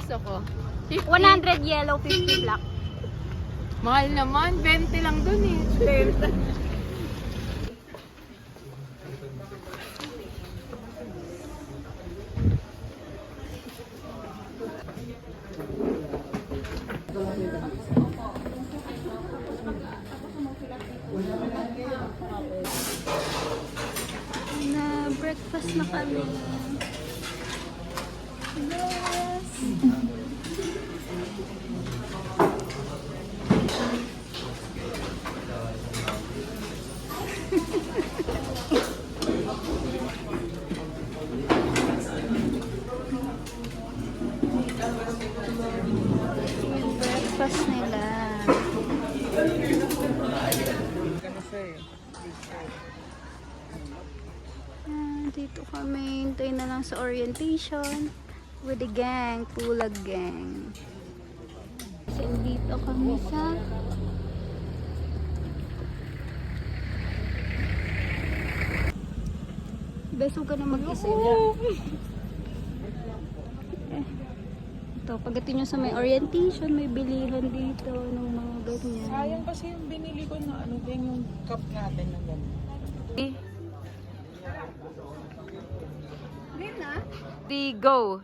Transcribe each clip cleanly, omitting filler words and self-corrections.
gusto ko. 100 yellow, 50 black. Mahal naman. 20 lang dun eh. 20. Na breakfast na kami. Yes! Breakfast nila. Dito kami, hintay na lang sa orientation with the gang, Pulag gang. So dito kami sa beso ka na mag-isa. Ito, pagdating nyo sa may orientation, may bilihan dito ng mga ganyan. Sayang kasi yung binili ko na ano din yung cup natin na gano'n. Go!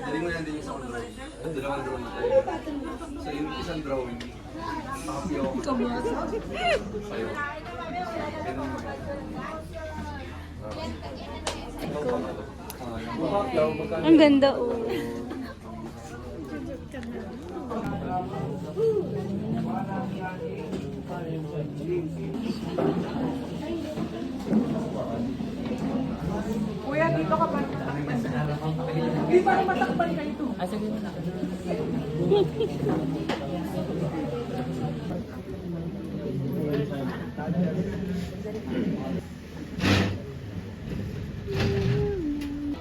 Galing mo yan din yung sa drawing. Dalawang drawing tayo. So yung isang drawing, copy ako. Sa'yo. Ang ganda oh. Kuya, dito ka pa. Hindi pa rin matakpan ka ito. Sige mo na.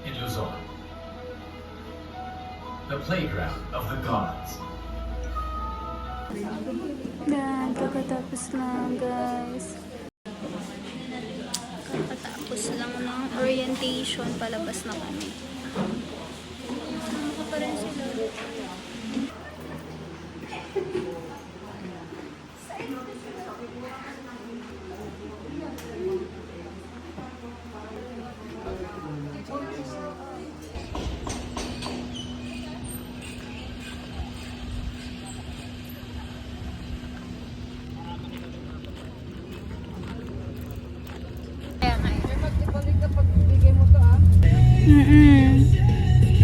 In Luzon, the playground of the gods. Yan, kakatapos lang guys. Kakatapos lang ng orientation, palabas na kami. Sama ka pa rin sila.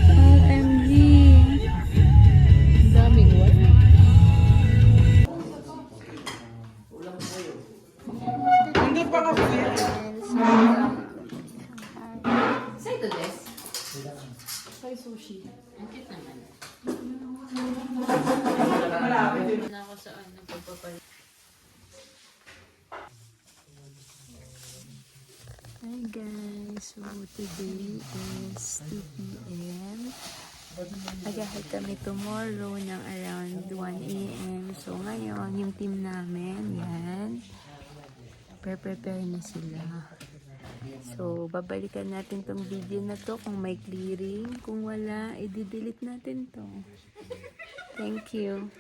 OMG. Daming what? Hindi pa ka kuya. Say to this. Say sushi. Ang cute naman. Na ako sa ano, pagpapalit. Hi guys, so today is 2 p.m. Agahay kami tomorrow ng around 1 a.m. So ngayon, yung team namin, yan, prepare na sila. So babalikan natin tong video na to kung may clearing. Kung wala, i-delete natin to. Thank you.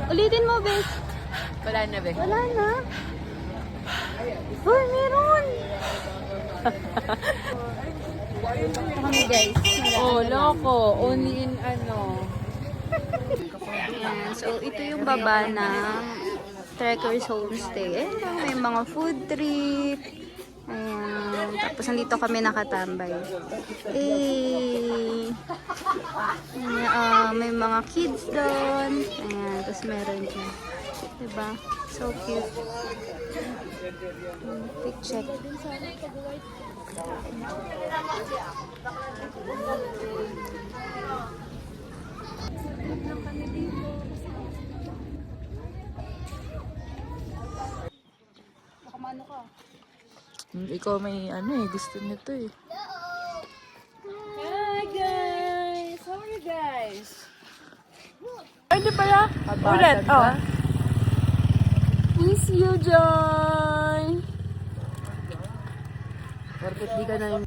Ulitin mo, Bes. Wala na, Bek. Wala na. Uy, meron! Kami guys. Oh, loko. Only in ano. Ayan, so ito yung baba ng Trekkers Homestay. Ayan lang, may mga food trip. Ayan, tapos nandito kami nakatambay. Ayan, may mga kids doon. Ayan, tapos meron dyan. Diba? So cute. Quick check. Ikaw may ano eh, gusto nito eh. Hi guys! How are you guys? Pwede pala. Ulit, oh. miss you, Joy! Bakit di ka na yung...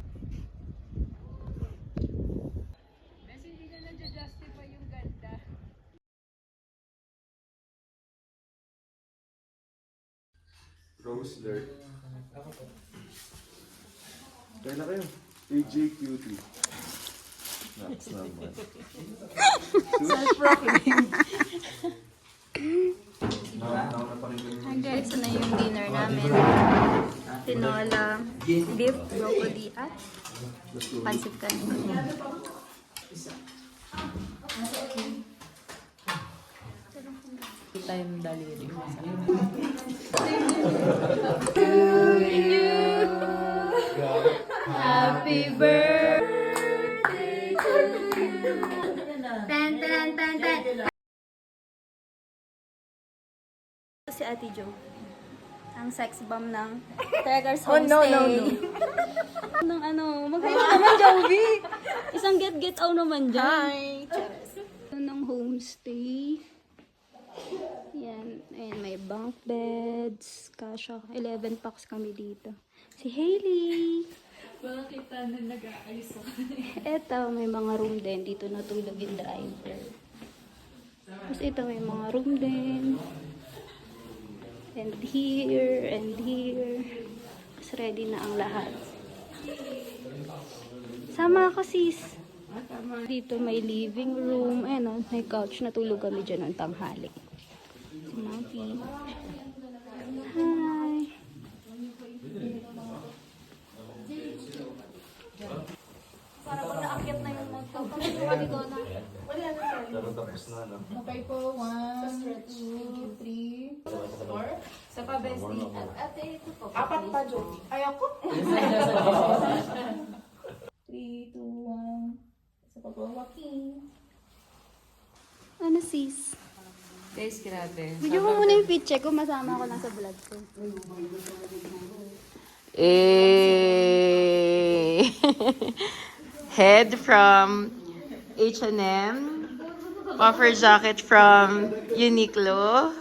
Rose Lurk. Kaya na kayo. AJ Cutie. Next naman. Hi guys, ito na yung dinner namin. Tinola, beef, broccoli, at pancit canton. Time daliri. Happy birthday to you. Tan, tan, tan, tan. Si Ate Jo. Ang sex bomb ng Treasures Homestay. Maghayo ka naman, Jovi. Isang get-out naman dyan. Hi. Ito ng homestay. Yan. Ayan, may bunk beds. Kasha. 11 packs kami dito. Si Hailey. Makakita na nag-aayos ako. Eto, may mga room din. Dito natulog yung driver. Tapos ito, may mga room din. And here, and here. Tapos ready na ang lahat. Sama ako, sis. Dito may living room. Ayan, may couch. Natulog kami dyan ng tanghali. Si Maggie. Hi. Okay po, 1, 2, 3, 4. Sa pa-bestie. Ate, ito po. 4 pa, Jovi. Ayoko. 3, 2, 1. Sa pa po, Joaquin. Ano, sis? Guys, grabe. Video mo muna yung pitch ko. Masama ko lang sa vlog ko. Head from H&M, puffer jacket from Uniqlo,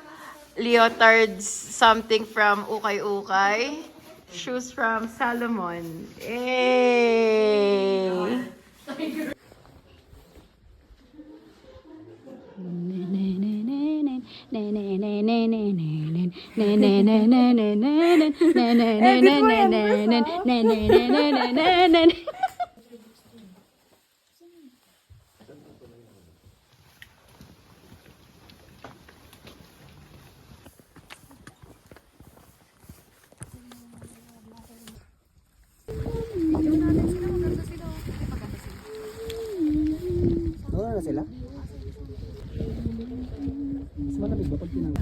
leotards something from Ukay Ukay, shoes from Salomon. Hey! Wala na sila? Mas malamig ba pag tinang...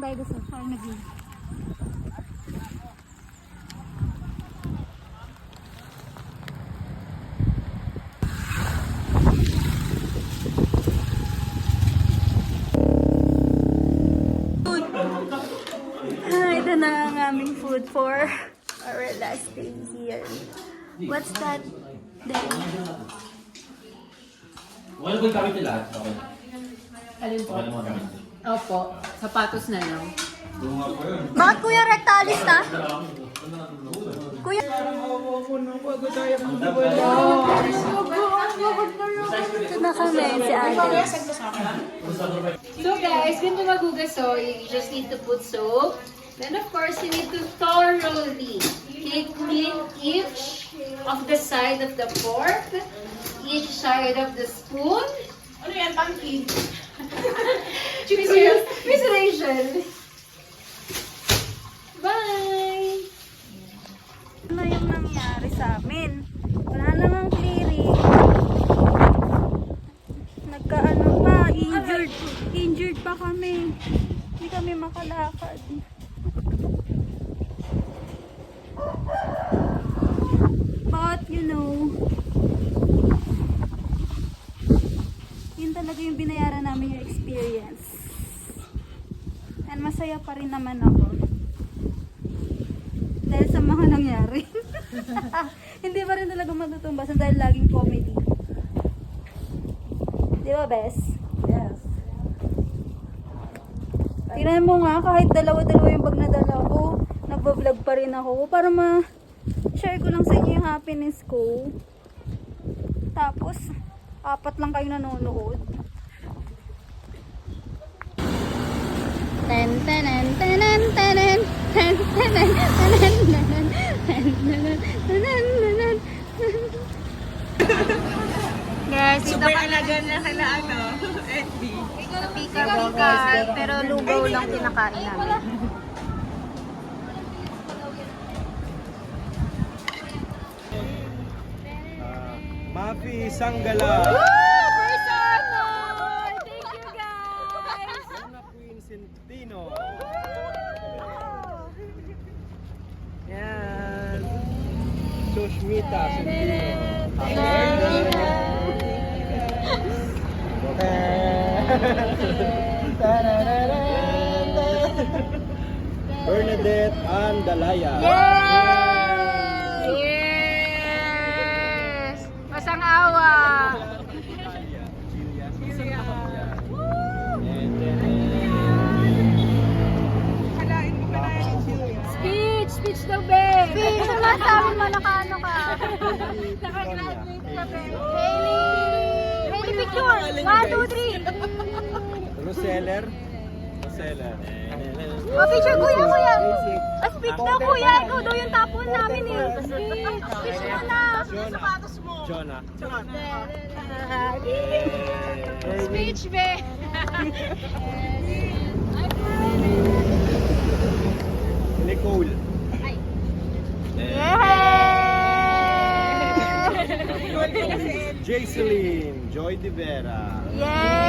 tayo gusto. Sorry, nag-vlog. Ito na ang aming food for our last day here. What's that? Then, Wala ba gamit nila? Okay. Alin po? Okay lang mga gamit. Opo, sapatos na lang. bakit Kuya Rectalis na? Kuya... Ito na kami, si Ate. So guys, ganito magugas, so you just need to put soap. Then of course, you need to thoroughly clean each of the side of the fork, each side of the spoon. Ano yan, monkey? Miss Rachel. Bye! Ano yung nangyari sa amin? Wala namang clearing. Nagkaano pa, injured. Injured pa kami. Hindi kami makalakad. But, you know, yun talaga yung binayaran namin yung experience. And masaya pa rin naman ako. Dahil sa mga nangyari. Hindi pa rin talaga matutumbasan dahil laging comedy. Di ba, Bes? Yes. Tingnan mo nga, kahit dalawa-dalawa yung bag na dala ko, nagbablog pa rin ako para ma-share ko lang sa inyo yung happiness ko. Tapos, 4 lang kayo nanonood. Ten tenen tenen tenen ten tenen tenen tenen tenen tenen tenen. Guys, super alaga na kala FB. Pika-pika, pero lugaw lang kinakain namin. Mafi Sanggala. First honor! Thank you guys! Ana Queen Centino. Yan. Sushmita Centino. Bernadette Andalaya. Yes! Masang awa! Speech! Speech daw, babe! Speech! Wala sa amin mo, nakaano ka? Nakagraduate ka, babe! Hailey! Hailey, picture! 1, 2, 3! Roseller. Roseller. Oh, picture, kuya, kuya! Ah, speech daw, kuya! Ikaw daw yung top 1 namin eh! Speech mo na! Jonah. Speech, babe! Nicole. Yay! Jayceline. Joy De Vera. Yay!